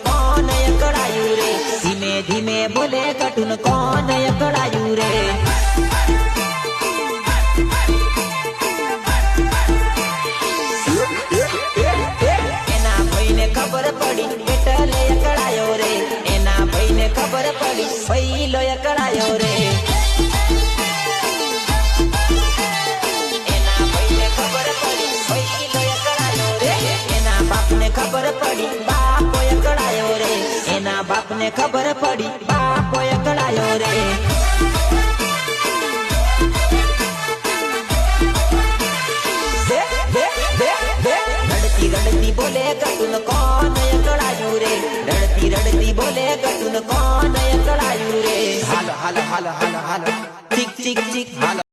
કોણ અકળાયું રે ધીમે ધીમે બોલે કટુન કોણ અકળાયું રે એના ભાઈને ખબર પડી એટલે અકળાયો રે એના ભાઈને ખબર પડી પહેલો અકળાયો રે खबर पड़ी बाप अकड़ायो रे एना बाप ने खबर पड़ी बाप अकड़ायो रे रड़ती रड़ती बोले कटुन कौन अकड़ायो रे रड़ती रड़ती बोले कटुन कौन अकड़ायो रे हाल हाल हाल हाल हाल चिक चिक चिक हाल